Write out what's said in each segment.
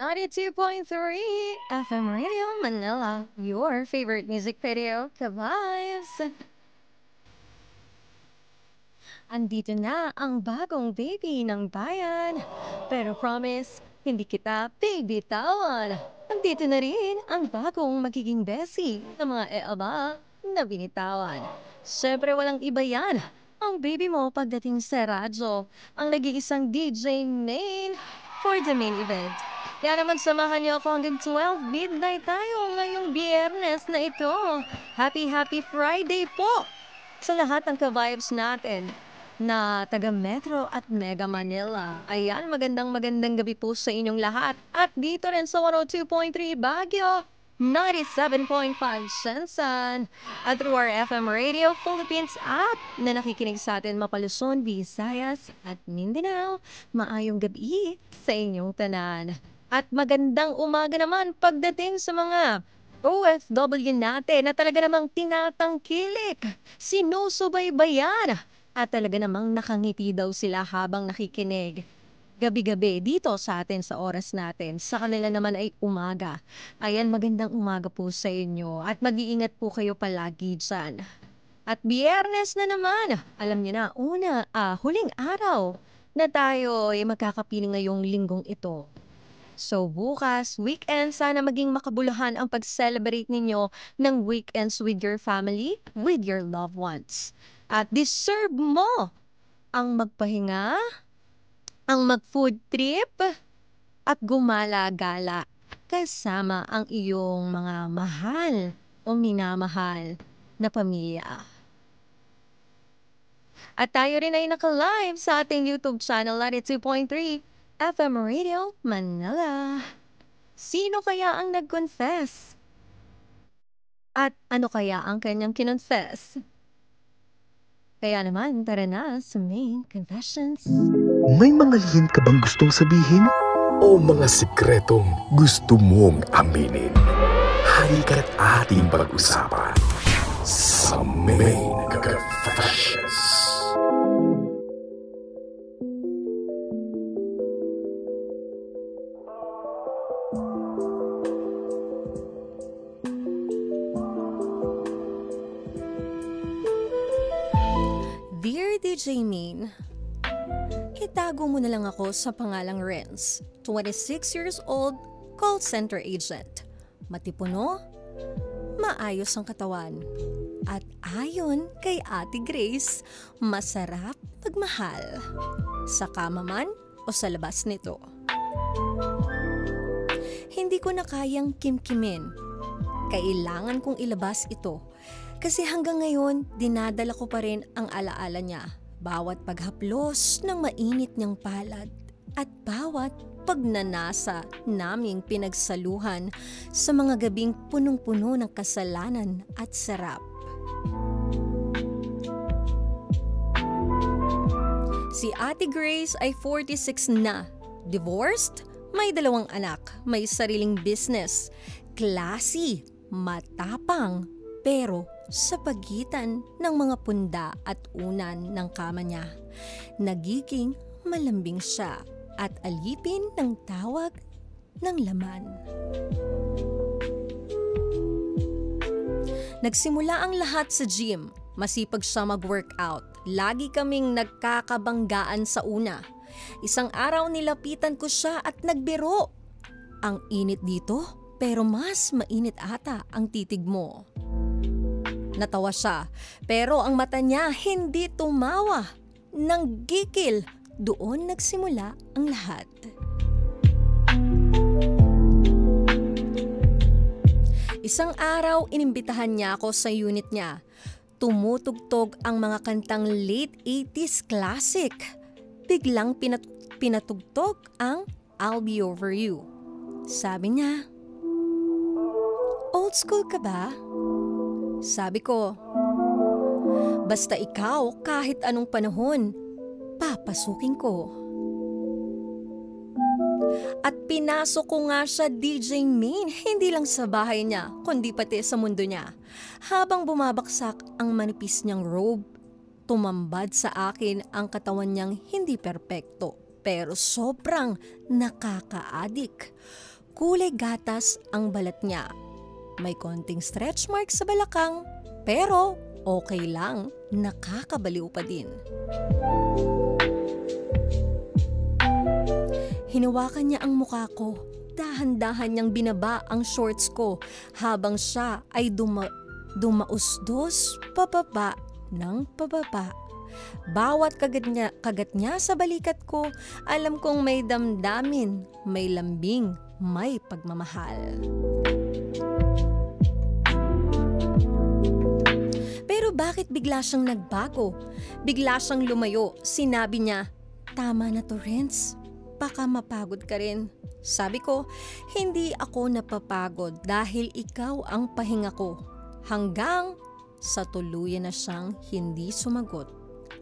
92.3 FM Radio Manila, your favorite music video, Ka-Vibes. Andito na ang bagong baby ng bayan. Pero promise, hindi kita bibitawan. Andito na rin ang bagong magiging besi ng mga eaba na binitawan. Siyempre walang iba yan. Ang baby mo pagdating sa radyo, ang nag-iisang DJ main for the main event. Kaya naman samahan niyo ako hanggang 12 midnight tayo ngayong biyernes na ito. Happy Friday po sa lahat ng ka-vibes natin na taga Metro at Mega Manila. Ayan, magandang gabi po sa inyong lahat. At dito rin sa 102.3 Baguio, 97.5 Sensan, at through our FM Radio Philippines app na nakikinig sa atin Mapaluzon, Visayas at Mindanao. Maayong gabi sa inyong tanan. At magandang umaga naman pagdating sa mga OFW natin na talaga namang tinatangkilik, sinusubaybayan, at talaga namang nakangiti daw sila habang nakikinig. Gabi-gabi dito sa atin sa oras natin. Sa kanila naman ay umaga. Ayan, magandang umaga po sa inyo. At mag-iingat po kayo palagi dyan. At biyernes na naman. Alam niyo na, huling araw na tayo ay magkakapiling ngayong linggong ito. So bukas, weekend, sana maging makabuluhan ang pag-celebrate ninyo ng weekends with your family, with your loved ones. At deserve mo ang magpahinga, ang mag-food trip, at gumala-gala kasama ang iyong mga mahal o minamahal na pamilya. At tayo rin ay naka-live sa ating YouTube channel 92.3 FM Radio Manila. Sino kaya ang nag-confess? At ano kaya ang kanyang kinonfess? Kaya naman, tara na sa main confessions. May mga lihim ka bang gustong sabihin? O mga sikretong gusto mong aminin? Halika't ating pag-usapan sa Main Confessions. Dear DJ Main, itago mo na lang ako sa pangalang Renz, 26 years old, call center agent. Matipuno, maayos ang katawan. At ayon kay Ate Grace, masarap magmahal. Sa kama man o sa labas nito. Hindi ko na kayang kimkimin. Kailangan kong ilabas ito. Kasi hanggang ngayon, dinadala ko pa rin ang alaala niya. Bawat paghaplos ng mainit niyang palad at bawat pagnanasa naming pinagsaluhan sa mga gabing punong-puno ng kasalanan at sarap. Si Ate Grace ay 46 na, divorced, may 2 anak, may sariling business, classy, matapang, pero sa pagitan ng mga punda at unan ng kama niya, nagiging malambing siya at alipin ng tawag ng laman. Nagsimula ang lahat sa gym. Masipag siya mag-workout. Lagi kaming nagkakabanggaan sa una. Isang araw nilapitan ko siya at nagbiro. Ang init dito, pero mas mainit ata ang titig mo. Natawa siya, pero ang mata niya hindi tumawa. Nanggigil, doon nagsimula ang lahat. Isang araw, inimbitahan niya ako sa unit niya. Tumutugtog ang mga kantang late 80s classic. Biglang pinatugtog ang I'll Be Over You. Sabi niya, "Old school ka ba?" Sabi ko, "Basta ikaw kahit anong panahon, papasukin ko." At pinasok ko nga siya DJ Main, hindi lang sa bahay niya, kundi pati sa mundo niya. Habang bumabaksak ang manipis niyang robe, tumambad sa akin ang katawan niyang hindi perpekto. pero sobrang nakaka-addict. Kulay gatas ang balat niya. May konting stretch mark sa balakang, pero okay lang, nakakabaliw pa din. Hinawakan niya ang mukha ko. Dahan-dahan niyang binaba ang shorts ko habang siya ay dumausdos pababa ng pababa. Bawat kagat niya sa balikat ko, alam kong may damdamin, may lambing, may pagmamahal. Pero bakit bigla siyang nagbago? Bigla siyang lumayo. Sinabi niya, "Tama na to, Renz. Baka mapagod ka rin." Sabi ko, hindi ako napapagod dahil ikaw ang pahinga ko. Hanggang sa tuluyan na siyang hindi sumagot.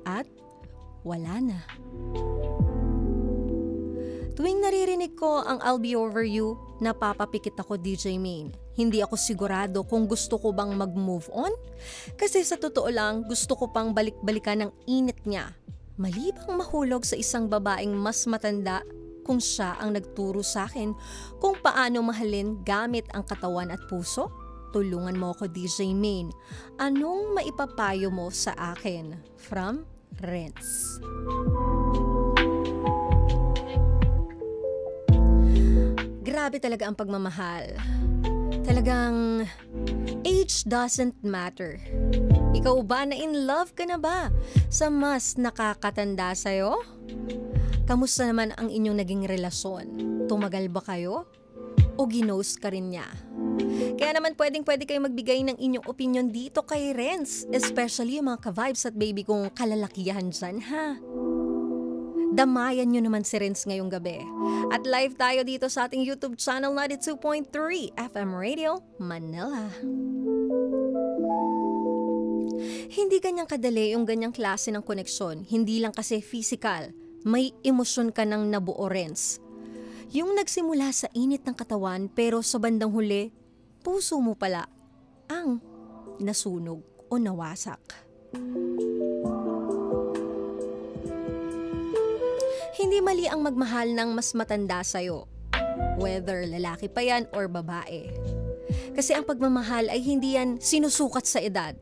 At wala na. Tuwing naririnig ko ang "I'll be over you", napapapikit ako, DJ Main. Hindi ako sigurado kung gusto ko bang mag-move on. Kasi sa totoo lang, gusto ko pang balik-balikan ng init niya. Mali bang mahulog sa isang babaeng mas matanda kung siya ang nagturo sa akin kung paano mahalin gamit ang katawan at puso? Tulungan mo ako, DJ Main. Anong maipapayo mo sa akin? From Renz. Grabe talaga ang pagmamahal. Talagang age doesn't matter. Ikaw ba, na in love ka na ba sa mas nakakatanda sa'yo? Kamusta naman ang inyong naging relasyon? Tumagal ba kayo? O ginost ka rin niya? Kaya naman pwede kayo magbigay ng inyong opinion dito kay Renz, especially yung mga ka-vibes at baby kong kalalakihan dyan, ha? Damayan nyo naman si Renz ngayong gabi. At live tayo dito sa ating YouTube channel 92.3 FM Radio Manila. Hindi ganyang kadali yung ganyang klase ng koneksyon. Hindi lang kasi physical. May emosyon ka ng nabuo, Renz. Yung nagsimula sa init ng katawan pero sa bandang huli, puso mo pala ang nasunog o nawasak. Hindi mali ang magmahal ng mas matanda sa'yo, whether lalaki pa yan or babae. Kasi ang pagmamahal ay hindi yan sinusukat sa edad,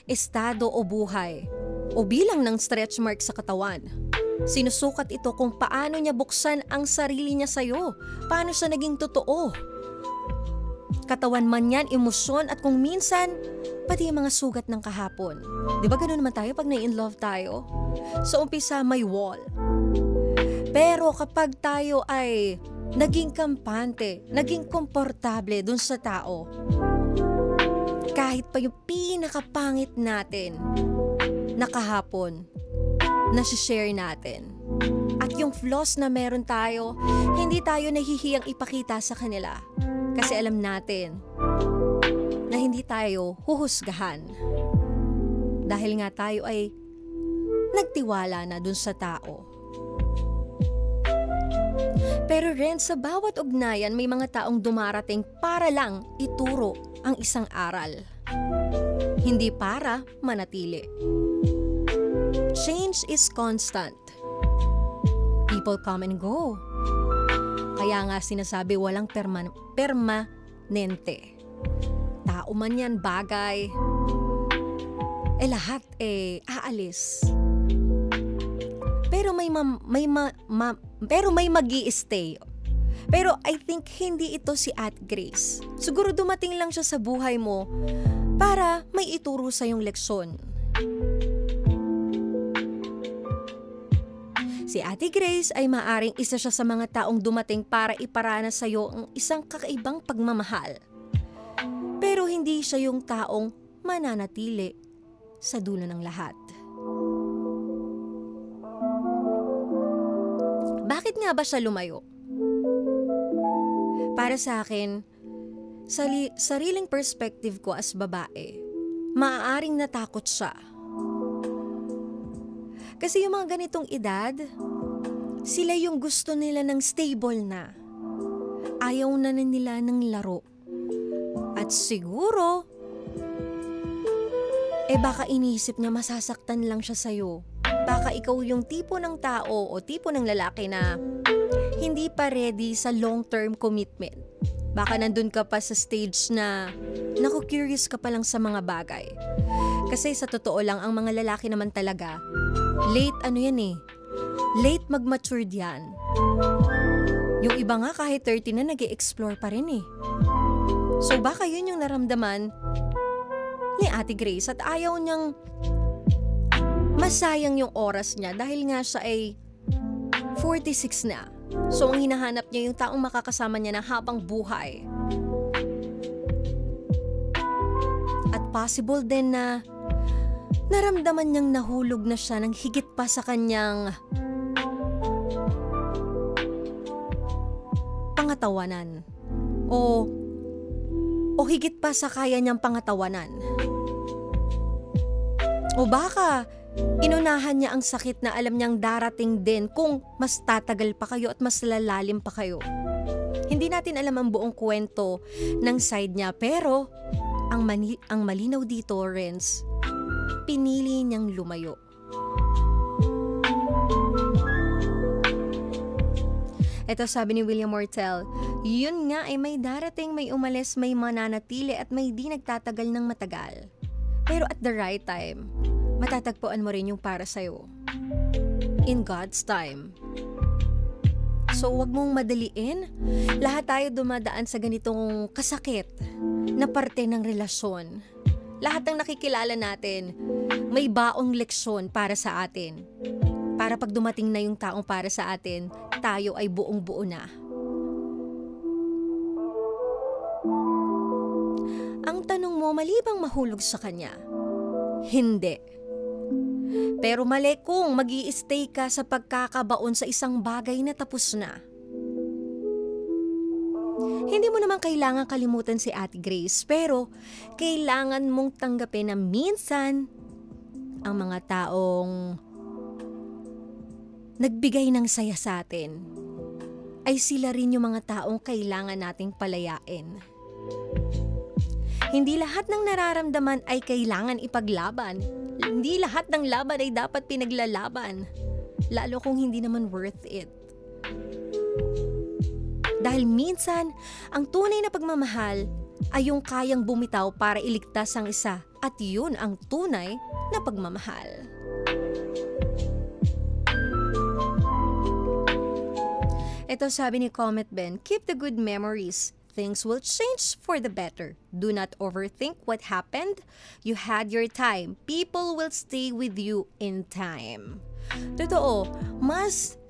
estado o buhay, o bilang ng stretch mark sa katawan. Sinusukat ito kung paano niya buksan ang sarili niya sa'yo, paano siya naging totoo. Katawan man yan, emosyon at kung minsan, pati yung mga sugat ng kahapon. Di ba ganoon naman tayo pag na-in-love tayo? Sa umpisa may wall. Pero kapag tayo ay naging kampante, naging komportable dun sa tao, kahit pa yung pinakapangit natin na kahapon, nasi-share natin. At yung flaws na meron tayo, hindi tayo nahihiyang ipakita sa kanila. Kasi alam natin na hindi tayo huhusgahan. Dahil nga tayo ay nagtiwala na dun sa tao. Pero rin sa bawat ugnayan may mga taong dumarating para lang ituro ang isang aral. Hindi para manatili. Change is constant. People come and go. Kaya nga sinasabi walang permanente. Tao man yan, bagay. Lahat aalis. Pero may magi-stay. Pero I think hindi ito si Ate Grace. Siguro dumating lang siya sa buhay mo para may ituro sa yung leksyon. Si Ate Grace ay maaring isa siya sa mga taong dumating para iparana sa iyo ang isang kakaibang pagmamahal. Pero hindi siya yung taong mananatili sa dulo ng lahat. Bakit nga ba siya lumayo? Para sa akin, sariling perspective ko as babae, maaaring natakot siya. Kasi yung mga ganitong edad, sila yung gusto nila ng stable na. Ayaw na nila ng laro. At siguro, baka iniisip niya masasaktan lang siya sa'yo. Baka ikaw yung tipo ng tao o tipo ng lalaki na hindi pa ready sa long-term commitment. Baka nandun ka pa sa stage na naku-curious ka pa lang sa mga bagay. Kasi sa totoo lang, ang mga lalaki naman talaga, late mag-matured yan. Yung iba nga kahit 30 na nag-e-explore pa rin eh. So baka yun yung naramdaman ni Ate Grace at ayaw niyang masayang yung oras niya dahil nga siya ay 46 na. So ang hinahanap niya yung taong makakasama niya na habang buhay. At possible din na naramdaman niyang nahulog na siya ng higit pa sa kanyang pangatawanan. O higit pa sa kaya niyang pangatawanan. O baka inunahan niya ang sakit na alam niyang darating din kung mas tatagal pa kayo at mas lalalim pa kayo. Hindi natin alam ang buong kwento ng side niya, pero ang malinaw dito, Renz, pinili niyang lumayo. Ito sabi ni William Mortel, yun nga ay may darating, may umalis, may mananatili at may di nagtatagal ng matagal. Pero at the right time, matatagpuan mo rin yung para sa'yo. In God's time. So wag mong madaliin. Lahat tayo dumadaan sa ganitong kasakit na parte ng relasyon. Lahat ng nakikilala natin, may baong leksyon para sa atin. Para pag dumating na yung taong para sa atin, tayo ay buong-buo na. Ang tanong mo, mali bang mahulog sa kanya? Hindi. Pero mali kung mag-i-stay ka sa pagkakabaon sa isang bagay na tapos na. Hindi mo naman kailangan kalimutan si Ate Grace, pero kailangan mong tanggapin na minsan ang mga taong nagbigay ng saya sa atin ay sila rin yung mga taong kailangan nating palayain. Hindi lahat ng nararamdaman ay kailangan ipaglaban. Hindi lahat ng laban ay dapat pinaglalaban. Lalo kung hindi naman worth it. Dahil minsan, ang tunay na pagmamahal ay yung kayang bumitaw para iligtas ang isa. At yun ang tunay na pagmamahal. Ito sabi ni Comet Ben, keep the good memories. Things will change for the better. Do not overthink what happened. You had your time. People will stay with you in time. Totoo, mas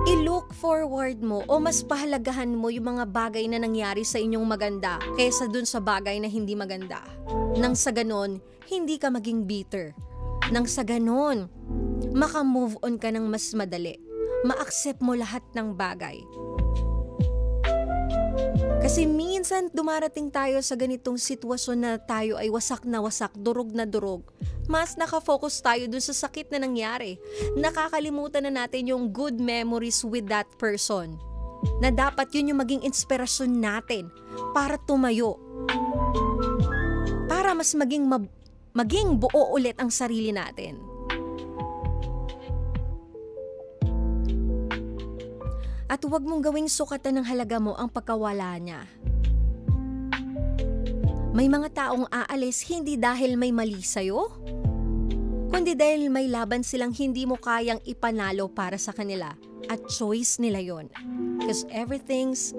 i-look forward mo o mas pahalagahan mo yung mga bagay na nangyari sa inyong maganda kaysa dun sa bagay na hindi maganda. Nang sa ganon, hindi ka maging bitter. Nang sa ganon, maka-move on ka ng mas madali. Ma-accept mo lahat ng bagay. Kasi minsan dumarating tayo sa ganitong sitwasyon na tayo ay wasak na wasak, durog na durog. Mas nakafocus tayo dun sa sakit na nangyari. Nakakalimutan na natin yung good memories with that person. Na dapat yun yung maging inspirasyon natin para tumayo. Para mas maging buo ulit ang sarili natin. At huwag mong gawing sukatan ng halaga mo ang pagkawala niya. May mga taong aalis hindi dahil may mali sa'yo, kundi dahil may laban silang hindi mo kayang ipanalo para sa kanila. At choice nila yon. Because everything's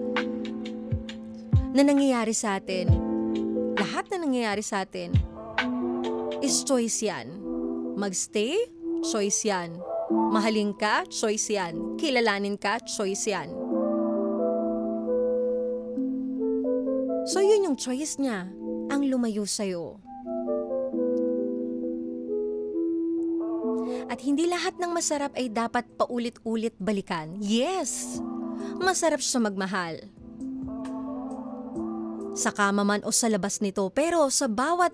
na nangyayari sa atin, lahat na nangyayari sa atin, is choice yan. Magstay, choice yan. Mahalin ka, choice yan. Kilalanin ka, choice yan. So yun yung choice niya, ang lumayo sa'yo. At hindi lahat ng masarap ay dapat paulit-ulit balikan. Yes, masarap siya magmahal. Sa kama man o sa labas nito, pero sa bawat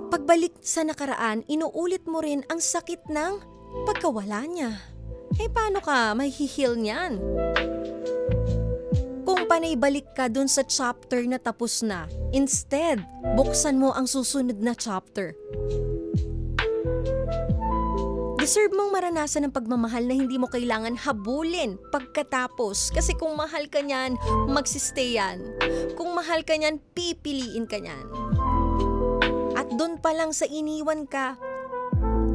pagbalik sa nakaraan, inuulit mo rin ang sakit ng pagkawala niya. Paano ka mahihil niyan? Kung panay balik ka dun sa chapter na tapos na, instead, buksan mo ang susunod na chapter. Deserve mong maranasan ng pagmamahal na hindi mo kailangan habulin pagkatapos. Kasi kung mahal ka niyan, magsistay yan. Kung mahal ka niyan, pipiliin ka niyan. At doon pa lang sa iniwan ka,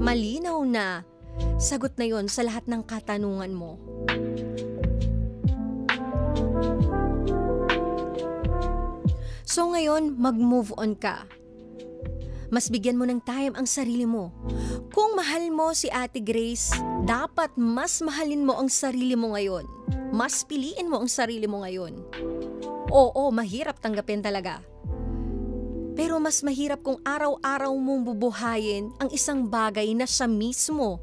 malinaw na sagot na yon sa lahat ng katanungan mo. So ngayon, mag-move on ka. Mas bigyan mo ng time ang sarili mo. Kung mahal mo si Ate Grace, dapat mas mahalin mo ang sarili mo ngayon. Mas piliin mo ang sarili mo ngayon. Oo, mahirap tanggapin talaga. Pero mas mahirap kung araw-araw mong bubuhayin ang isang bagay na siya mismo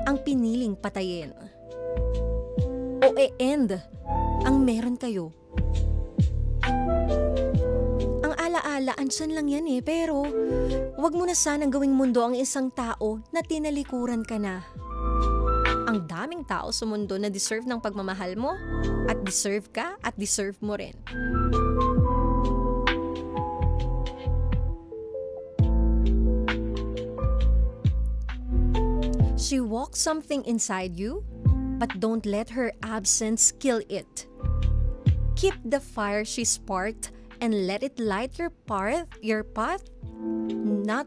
ang piniling patayin. O e-end ang meron kayo. Ang alaala, andyan lang yan pero wag mo na sanang gawing mundo ang isang tao na tinalikuran ka na. Ang daming tao sa mundo na deserve ng pagmamahal mo at deserve ka at deserve mo rin. She walks something inside you, but don't let her absence kill it. Keep the fire she sparked and let it light your path, not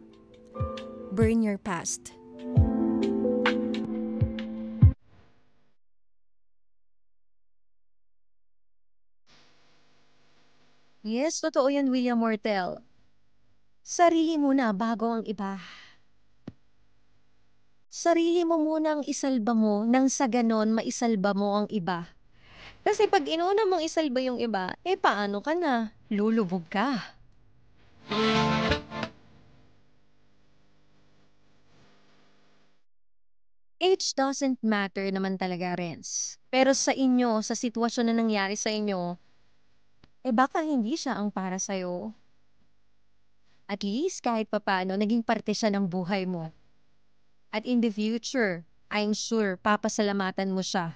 burn your past. Yes, totoo yan, William Mortel. Sarili mo na bago ang iba. Sarili mo munang isalba mo nang sa ganon maisalba mo ang iba. Kasi pag inuna mong isalba yung iba, paano ka na? Lulubog ka. Age doesn't matter naman talaga, Renz. Pero sa inyo, sa sitwasyon na nangyari sa inyo, baka hindi siya ang para sa'yo. At least kahit papaano, naging parte siya ng buhay mo. At in the future, I'm sure papasalamatan mo siya.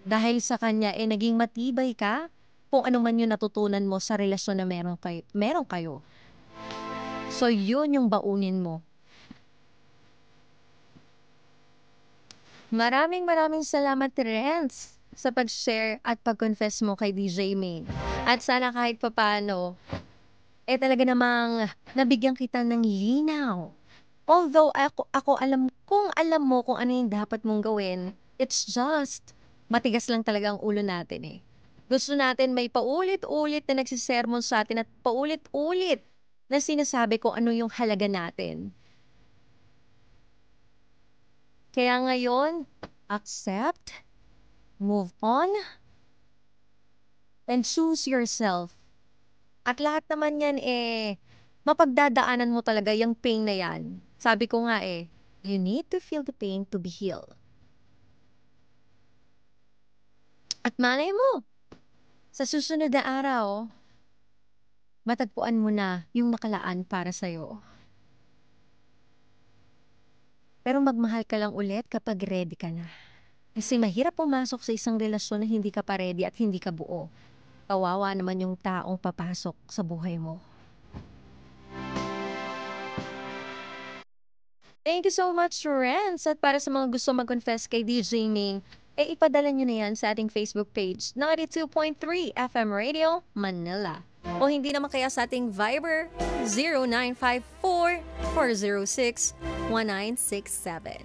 Dahil sa kanya, naging matibay ka kung ano man yung natutunan mo sa relasyon na meron kayo. So, yun yung baunin mo. Maraming salamat, Renz, sa pag-share at pag-confess mo kay DJ Main. At sana kahit papaano, talaga namang nabigyan kita ng linaw. Although ako alam mo kung ano yung dapat mong gawin, it's just matigas lang talaga ang ulo natin Gusto natin may paulit-ulit na nagsisermon sa atin at paulit-ulit na sinasabi kung ano yung halaga natin. Kaya ngayon, accept, move on, and choose yourself. At lahat naman yan mapagdadaanan mo talaga yung pain na yan. Sabi ko nga you need to feel the pain to be healed. At malay mo, sa susunod na araw, matagpuan mo na yung nakalaan para sa'yo. Pero magmahal ka lang ulit kapag ready ka na. Kasi mahirap pumasok sa isang relasyon na hindi ka pa ready at hindi ka buo. Kawawa naman yung taong papasok sa buhay mo. Thank you so much, Renz. At para sa mga gusto mag-confess kay DJ Ming, ipadala nyo na yan sa ating Facebook page, 92.3 FM Radio, Manila. O hindi naman kaya sa ating Viber, 0954-406-1967.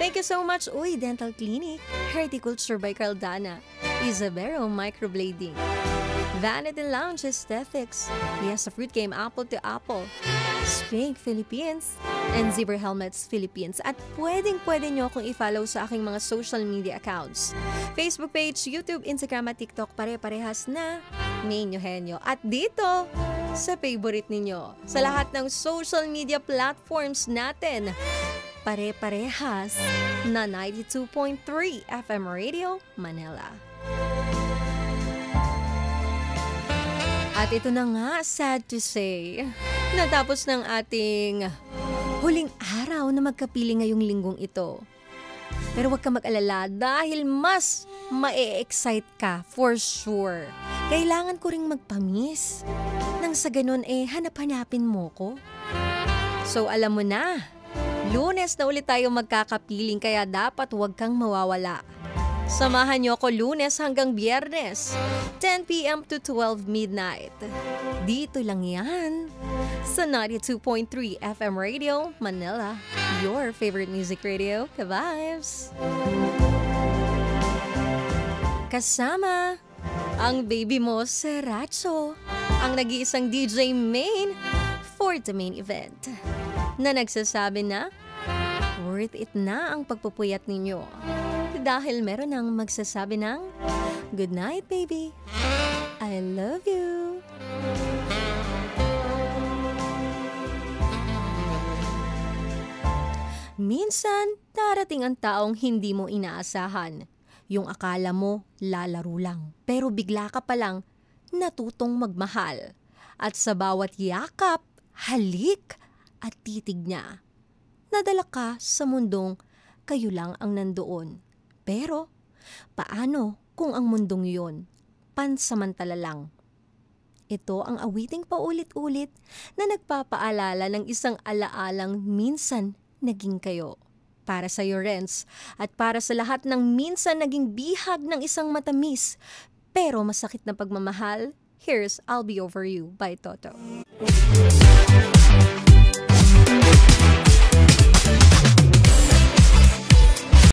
Thank you so much, Uy Dental Clinic, Horticulture by Caldana, Isabero Microblading, Vanity Lounge Aesthetics, Yes Fruit Game Apple to Apple, Spink Philippines, and Zebra Helmets Philippines. At pwedeng-pwede nyo akong i-follow sa aking mga social media accounts. Facebook page, YouTube, Instagram at TikTok, pare-parehas na Ninyo Henyo. At dito, sa favorite ninyo, sa lahat ng social media platforms natin, pare-parehas na 92.3 FM Radio, Manila. At ito na nga, sad to say, natapos ng ating huling araw na magkapili ngayong linggong ito. Pero huwag ka mag-alala dahil mas ma-excite ka for sure. Kailangan ko ring magpa-miss. Nang sa ganun hanap-hanapin mo ko. So alam mo na, Lunes na ulit tayo magkakapiling kaya dapat huwag kang mawawala. Samahan niyo ko Lunes hanggang Biyernes, 10 p.m. to 12 midnight. Dito lang yan sa 92.3 FM Radio, Manila. Your favorite music radio, Ka-Vibes. Kasama ang baby mo, Seracho, ang nag-iisang DJ main for the main event, na nagsasabi na worth it na ang pagpupuyat ninyo. Dahil meron nang magsasabi ng good night, baby. I love you. Minsan, darating ang taong hindi mo inaasahan. Yung akala mo, lalaro lang. Pero bigla ka palang natutong magmahal. At sa bawat yakap, halik at titig niya, nadala ka sa mundong kayo lang ang nandoon. Pero, paano kung ang mundong yun pansamantala lang? Ito ang awiting paulit-ulit na nagpapaalala ng isang alaalang minsan naging kayo. Para sa iyo, Renz, at para sa lahat ng minsan naging bihag ng isang matamis pero masakit na pagmamahal, here's I'll Be Over You by Toto.